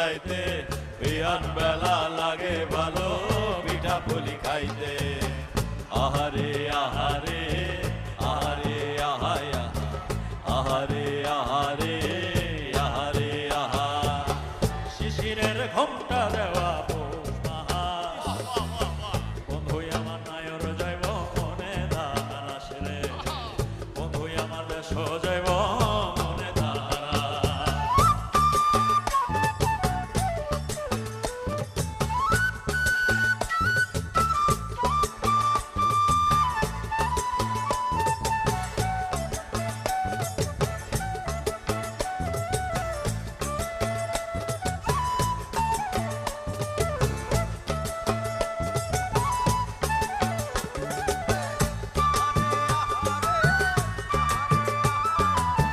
যাইতে বিয়ান বেলা লাগে ভালো পিঠা পুলি খাইতে আহারে আহারে আহারে আহায় আহারে আহারে আহারে আহা শিশিরের ঘোমটা দেওয়া পৌষ মাস বন্ধু আমার নায়র যাইব মনে দান আসে রে বন্ধু আমার দেশ যাইব